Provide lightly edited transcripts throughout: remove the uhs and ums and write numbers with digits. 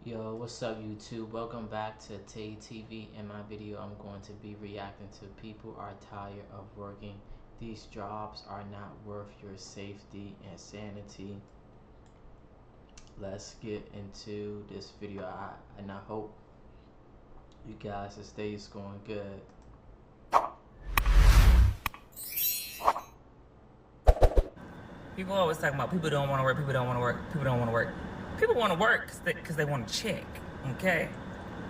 Yo, what's up YouTube? Welcome back to Tay TV. In my video, I'm going to be reacting to people are tired of working. These jobs are not worth your safety and sanity. Let's get into this video. I hope you guys, this day is going good. People always talk about people don't want to work, people don't want to work, people don't want to work. People want to work because they want to check, okay?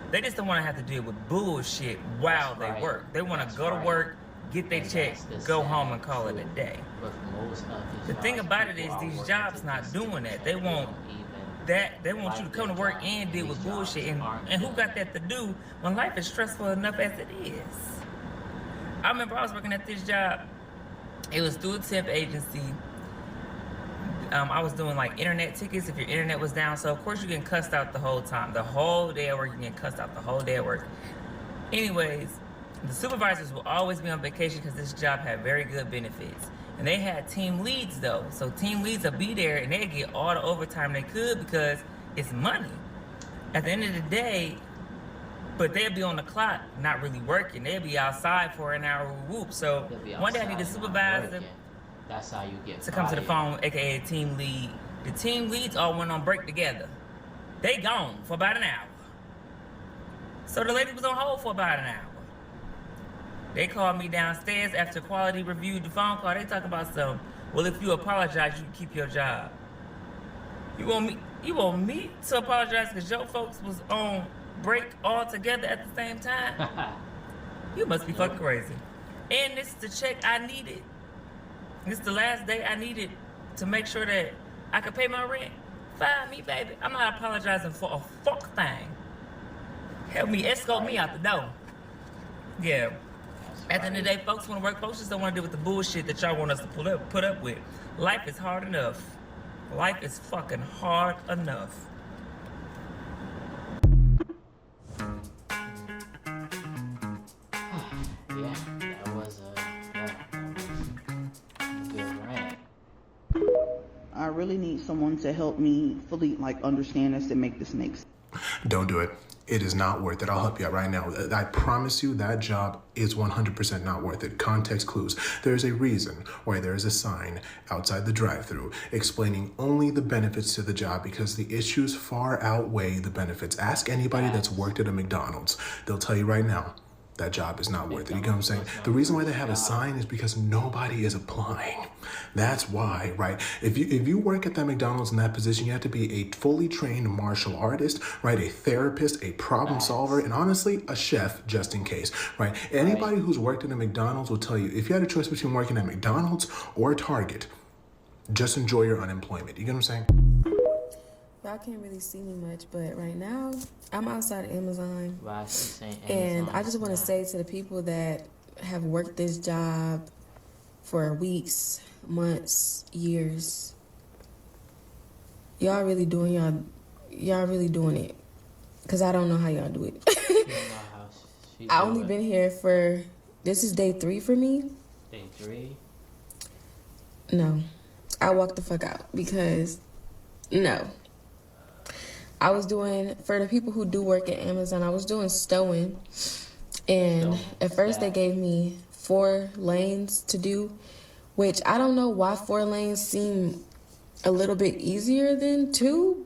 They just don't want to have to deal with bullshit while they work. They want to go to work, get their check, go home and call it a day. The thing about it is these jobs not doing that. They want you to come to work and deal with bullshit. And who got that to do when life is stressful enough as it is? I remember I was working at this job. It was through a temp agency. I was doing like internet tickets if your internet was down. So of course you're getting cussed out the whole time. The whole day at work, you're getting cussed out the whole day at work. Anyways, the supervisors will always be on vacation because this job had very good benefits. And they had team leads though. So team leads will be there and they get all the overtime they could because it's money. At the end of the day, but they'll be on the clock, not really working. They'll be outside for an hour whoop. So one day I need a supervisor. That's how you get to come to the phone, aka team lead. The team leads all went on break together. They gone for about an hour. So the lady was on hold for about an hour. They called me downstairs after quality reviewed the phone call. They talk about some, well, if you apologize, you can keep your job. You want me to apologize because your folks was on break all together at the same time? You must be fucking crazy. And this is the check I needed. This is the last day I needed to make sure that I could pay my rent. Fire me, baby. I'm not apologizing for a fuck thing. Help me, escort me out the door. Yeah. At the end of the day, folks want to work. Folks just don't want to deal with the bullshit that y'all want us to put up with. Life is hard enough. Life is fucking hard enough. Yeah, that was a good rant. I really need someone to help me fully understand this and make this make sense. Don't do it. It is not worth it. I'll help you out right now. I promise you that job is 100% not worth it. Context clues. There's a reason why there is a sign outside the drive-thru explaining only the benefits to the job because the issues far outweigh the benefits. Ask anybody that's worked at a McDonald's. They'll tell you right now that job is not worth it. You get what I'm saying? The reason why they have a sign is because nobody is applying. That's why, right? If you work at that McDonald's in that position, you have to be a fully trained martial artist, right? A therapist, a problem solver, and honestly, a chef just in case, right? Anybody who's worked at a McDonald's will tell you, if you had a choice between working at McDonald's or Target, just enjoy your unemployment. You get what I'm saying? Y'all can't really see me much, but right now, I'm outside of Amazon. Why is she saying And Amazon I just want to is not? say to the people that have worked this job for weeks, months, years, y'all really doing it. Because I don't know how y'all do it. You know how she I do only it. been here for, this is day 3 for me. Day 3? No, I walked the fuck out because, no. I was doing, for the people who do work at Amazon, I was doing stowing. And at first they gave me 4 lanes to do, which I don't know why 4 lanes seem a little bit easier than 2.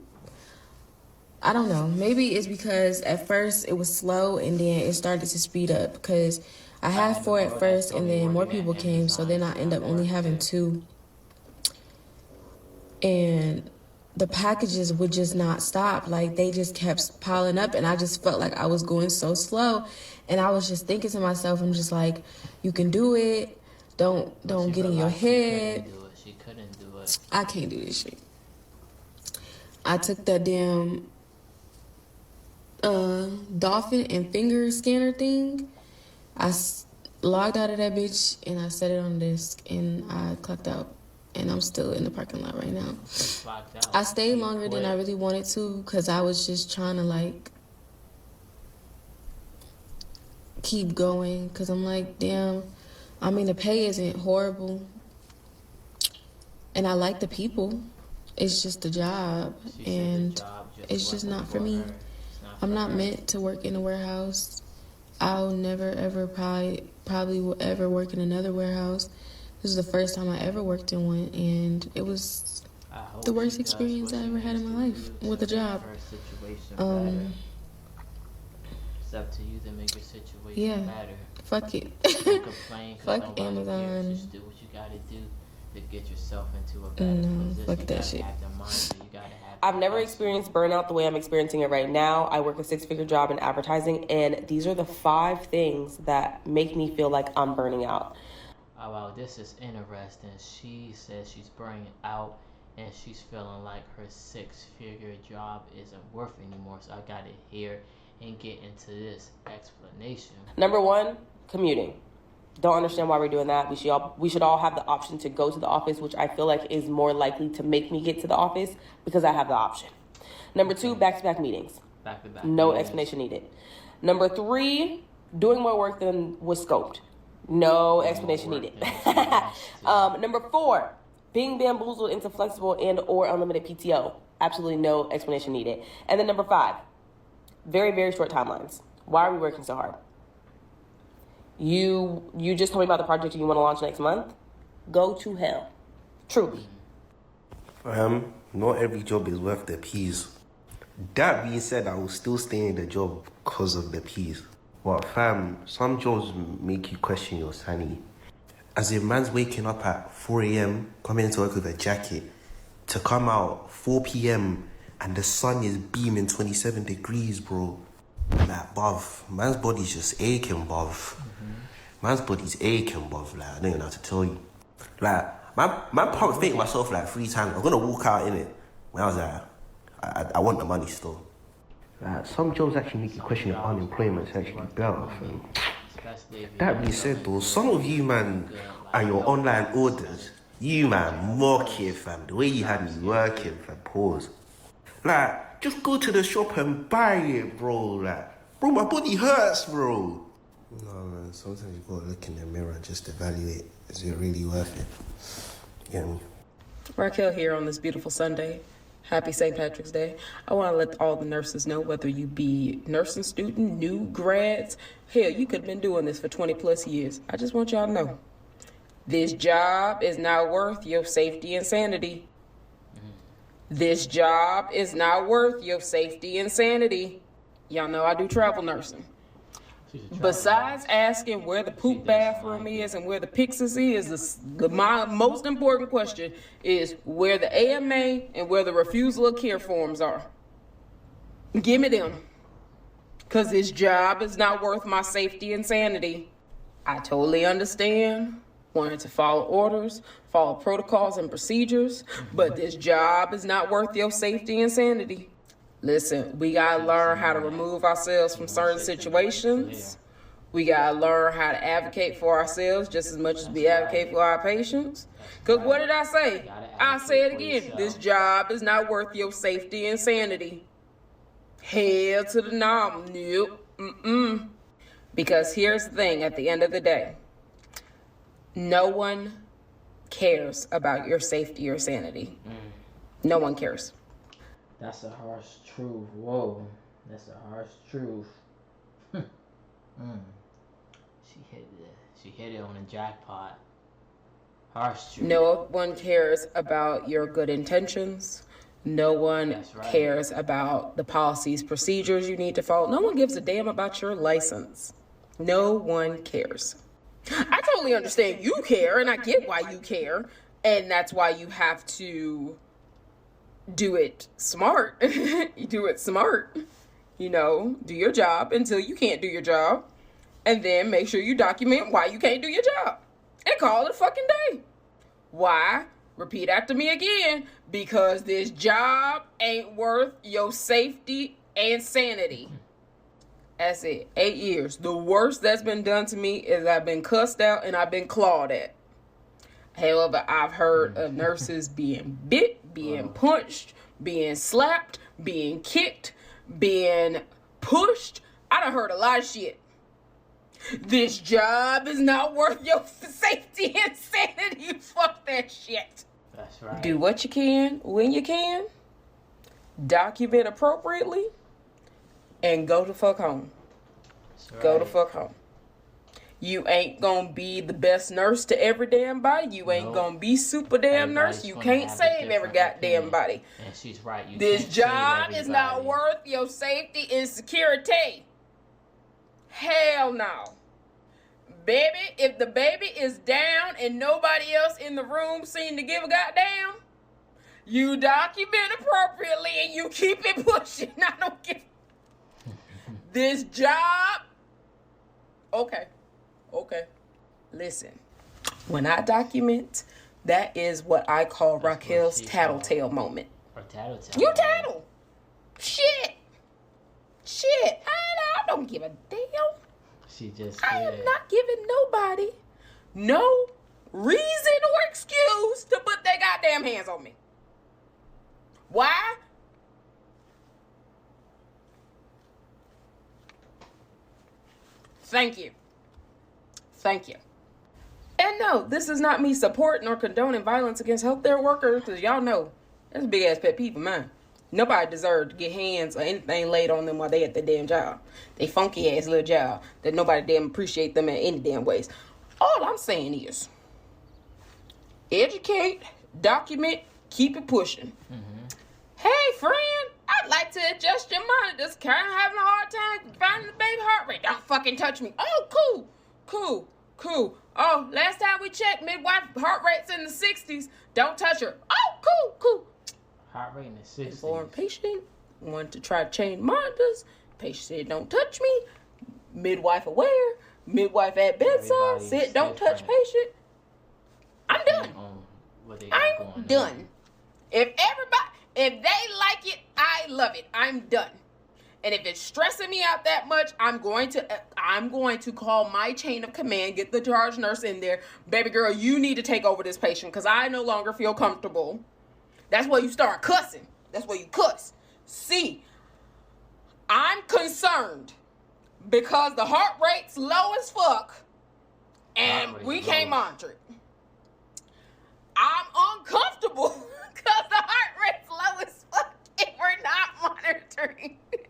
I don't know. Maybe it's because at first it was slow and then it started to speed up because I had 4 at first and then more people came. So then I end up only having 2. And the packages would just not stop. Like, they just kept piling up and I just felt like I was going so slow. And I was just thinking to myself, I'm just like, you can do it. Don't get in your head. She couldn't do it. I can't do this shit. I took that damn dolphin and finger scanner thing. I logged out of that bitch and I set it on the desk and I clocked out. And I'm still in the parking lot right now. I stayed longer than I really wanted to because I was just trying to keep going because I'm like, damn, I mean, the pay isn't horrible and I like the people. It's just the job. She said the And job It's just not for me. I'm not meant to work in a warehouse. I'll never ever probably will ever work in another warehouse. This is the first time I ever worked in one, and it was the worst experience I ever had in my life with a job. It's up to you to make your situation Yeah. better. Fuck it. Don't complain 'cause Fuck nobody Amazon. cares. Just do what you gotta do to get yourself into a better position. Fuck You that gotta shit. have the mindset. You gotta have. I've never experienced burnout the way I'm experiencing it right now. I work a 6-figure job in advertising, and these are the 5 things that make me feel like I'm burning out. Oh wow, this is interesting. She says she's burning out and she's feeling like her 6-figure job isn't worth anymore. So I gotta hear and get into this explanation. Number 1, commuting. Don't understand why we're doing that. We should all have the option to go to the office, which I feel like is more likely to make me get to the office because I have the option. Number 2, back-to-back meetings. Back-to-back No meetings. explanation needed. Number 3, doing more work than was scoped. No explanation needed. Number 4, being bamboozled into flexible and or unlimited PTO. Absolutely no explanation needed. And then number 5, very, very short timelines. Why are we working so hard? You just told me about the project you want to launch next month. Go to hell. Truly. Not every job is worth the peas. That being said, I will still stay in the job because of the peas. But fam, some jobs make you question your sanity. As a man's waking up at 4 a.m, coming into work with a jacket, to come out 4 p.m. and the sun is beaming 27 degrees, bro. Like, bruv, man's body's just aching, bruv. Man's body's aching, bruv. Like, I don't even know how to tell you. Like, man pumped fake myself like 3 times. I'm gonna walk out in it. When I was like, I want the money still. Like, some jobs actually make you question if unemployment's actually better, fam. That being said though, some of you, man, and your online orders, you, man, mock it, fam. The way you had me working, fam, pause. Like, just go to the shop and buy it, bro. Like, bro, my body hurts, bro. No, man, sometimes you gotta look in the mirror and just evaluate, is it really worth it? You know what I mean? Raquel here on this beautiful Sunday. Happy St. Patrick's Day. I want to let all the nurses know, whether you be nursing student, new grads, hell, you could have been doing this for 20 plus years. I just want y'all to know, this job is not worth your safety and sanity. This job is not worth your safety and sanity. Y'all know I do travel nursing. Besides asking where the poop bathroom is and where the Pixis is, my most important question is where the AMA and where the refusal of care forms are. Give me them. Because this job is not worth my safety and sanity. I totally understand wanting to follow orders, follow protocols and procedures, but this job is not worth your safety and sanity. Listen, we gotta learn how to remove ourselves from certain situations. We gotta learn how to advocate for ourselves just as much as we advocate for our patients. Cause what did I say? I'll say it again. This job is not worth your safety and sanity. Hell to the no. Nope. Because here's the thing, at the end of the day, no one cares about your safety or sanity. No one cares. That's a harsh truth. Whoa. That's a harsh truth. She hit it on the jackpot. Harsh truth. No one cares about your good intentions. No one cares about the policies, procedures you need to follow. No one gives a damn about your license. No one cares. I totally understand you care, and I get why you care, and that's why you have to do it smart. You do it smart. You know, do your job until you can't do your job, and then make sure you document why you can't do your job, and call it a fucking day. Why? Repeat after me again. Because this job ain't worth your safety and sanity. That's it. 8 years. The worst that's been done to me is I've been cussed out and I've been clawed at. However, I've heard of nurses being bit, being punched, being slapped, being kicked, being pushed. I done heard a lot of shit. This job is not worth your safety and sanity. Fuck that shit. That's right. Do what you can when you can. document appropriately, and go the fuck home. Go the fuck home. You ain't gonna be the best nurse to every damn body. You ain't gonna be super damn nurse. You can't save every goddamn body. And she's right. This job is not worth your safety and security. Hell no. Baby, if the baby is down and nobody else in the room seem to give a goddamn, you document appropriately and you keep it pushing. I don't give. This job. Okay. Listen. When I document, that is what I call Raquel's tattletale moment. Or tattletale. You tattle. Shit. I don't give a damn. She just I am not giving nobody no reason or excuse to put their goddamn hands on me. Why? Thank you. And no, this is not me supporting or condoning violence against healthcare workers, because y'all know that's a big ass pet peeve of mine. Nobody deserves to get hands or anything laid on them while they at their damn job. They funky ass little job that nobody damn appreciate them in any damn ways. All I'm saying is, educate, document, keep it pushing. Hey friend, I'd like to adjust your monitors. Kind of having a hard time finding the baby heart rate. Don't fucking touch me. Oh, cool. Oh, last time we checked, midwife heart rate's in the 60s. Don't touch her. Oh, cool. Heart rate in the 60s. Informed patient wanted to try to change monitors. Patient said, don't touch me. Midwife aware. Midwife at bedside said, don't touch patient. I'm done. I'm done. If they like it, I love it. I'm done. And if it's stressing me out that much, I'm going to call my chain of command, get the charge nurse in there. Baby girl, you need to take over this patient because I no longer feel comfortable. That's where you start cussing. That's where you cuss. See, I'm concerned because the heart rate's low as fuck and we can't monitor it. I'm uncomfortable because the heart rate's low as fuck and we're not monitoring it.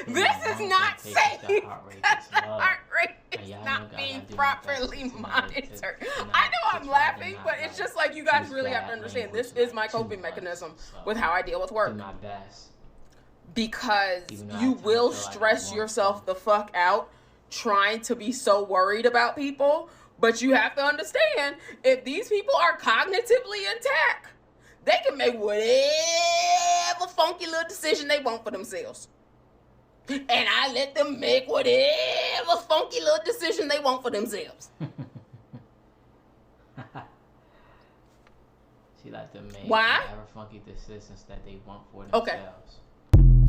This is not safe because the heart rate is not being properly monitored. I know I'm laughing, but it's just like you guys really have to understand this is my coping mechanism with how I deal with work. Because you will stress yourself the fuck out trying to be so worried about people, but you have to understand if these people are cognitively intact, they can make whatever funky little decision they want for themselves. And I let them make whatever funky little decision they want for themselves. She likes to make whatever funky decisions that they want for themselves.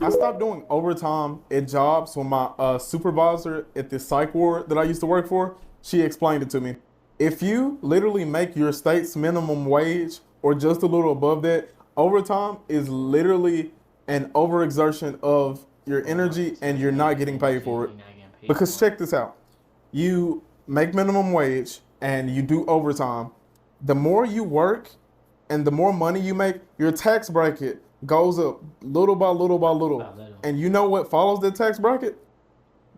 I stopped doing overtime at jobs when my supervisor at the psych ward that I used to work for, she explained it to me. If you literally make your state's minimum wage or just a little above that, overtime is literally an overexertion of your energy and you're not getting paid for it. Because check this out. You make minimum wage and you do overtime. The more you work and the more money you make, your tax bracket goes up little by little by little. And you know what follows the tax bracket?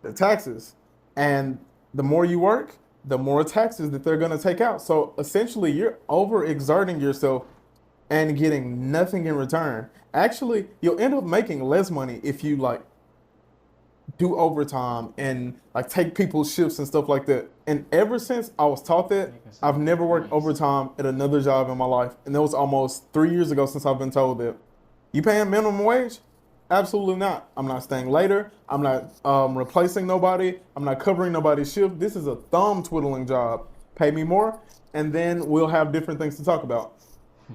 The taxes. And the more you work, the more taxes that they're going to take out. So essentially you're overexerting yourself and getting nothing in return. Actually, you'll end up making less money if you like do overtime and like take people's shifts and stuff like that. And ever since I was taught that, I've never worked overtime at another job in my life. And that was almost 3 years ago since I've been told that. You paying minimum wage? Absolutely not. I'm not staying later. I'm not replacing nobody. I'm not covering nobody's shift. This is a thumb twiddling job. Pay me more, and then we'll have different things to talk about.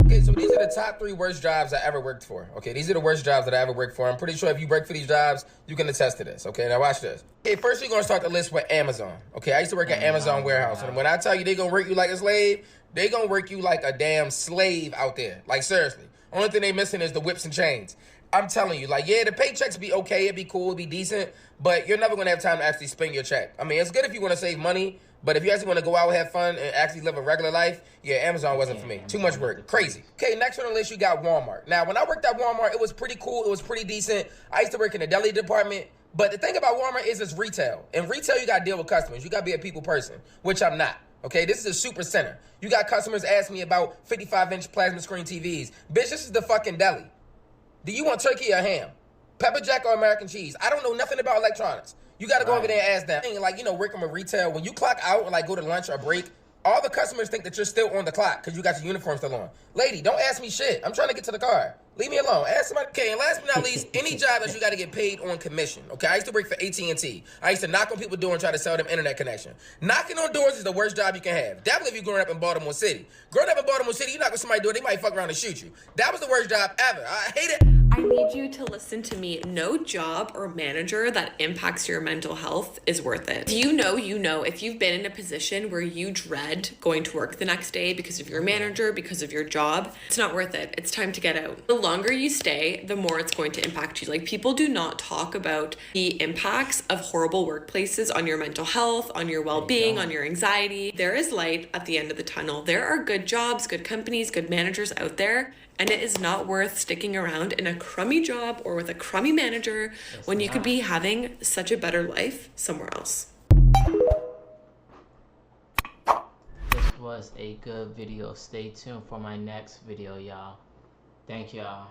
Okay, so these are the top 3 worst jobs I ever worked for. Okay, these are the worst jobs that I ever worked for. I'm pretty sure if you work for these jobs, you can attest to this. Okay, now watch this. Okay, first we're gonna start the list with Amazon. Okay, I used to work at Amazon warehouse, and when I tell you they gonna work you like a slave, they gonna work you like a damn slave out there. Like seriously, only thing they missing is the whips and chains. I'm telling you, like, yeah, the paychecks be okay, it'd be cool, it'd be decent, but you're never gonna have time to actually spend your check. I mean, it's good if you wanna save money, But if you actually want to go out, have fun, and actually live a regular life, yeah, Amazon wasn't for me. Too much work. Crazy. Okay, next on the list, you got Walmart. Now, when I worked at Walmart, it was pretty cool. It was pretty decent. I used to work in the deli department. But the thing about Walmart is it's retail. In retail, you got to deal with customers. You got to be a people person, which I'm not. Okay, this is a super center. You got customers ask me about 55-inch plasma screen TVs. Bitch, this is the fucking deli. Do you want turkey or ham? Pepper jack or American cheese? I don't know nothing about electronics. You got to go over there and ask them. Like, you know, working with retail, when you clock out and like go to lunch or break, all the customers think that you're still on the clock because you got your uniform still on. Lady, don't ask me shit. I'm trying to get to the car. Leave me alone. Ask somebody. Okay, and last but not least, any job that you got to get paid on commission. Okay, I used to work for AT&T. I used to knock on people's door and try to sell them internet connection. Knocking on doors is the worst job you can have. Definitely if you're growing up in Baltimore City. Growing up in Baltimore City, you knock on somebody's door, they might fuck around and shoot you. That was the worst job ever. I hate it. I need you to listen to me. No job or manager that impacts your mental health is worth it. If you know, if you've been in a position where you dread going to work the next day because of your manager, because of your job, it's not worth it. It's time to get out. The longer you stay, the more it's going to impact you. Like, people do not talk about the impacts of horrible workplaces on your mental health, on your well-being, on your anxiety. There is light at the end of the tunnel. There are good jobs, good companies, good managers out there. And it is not worth sticking around in a crummy job or with a crummy manager when you could be having such a better life somewhere else. This was a good video. Stay tuned for my next video, y'all. Thank y'all.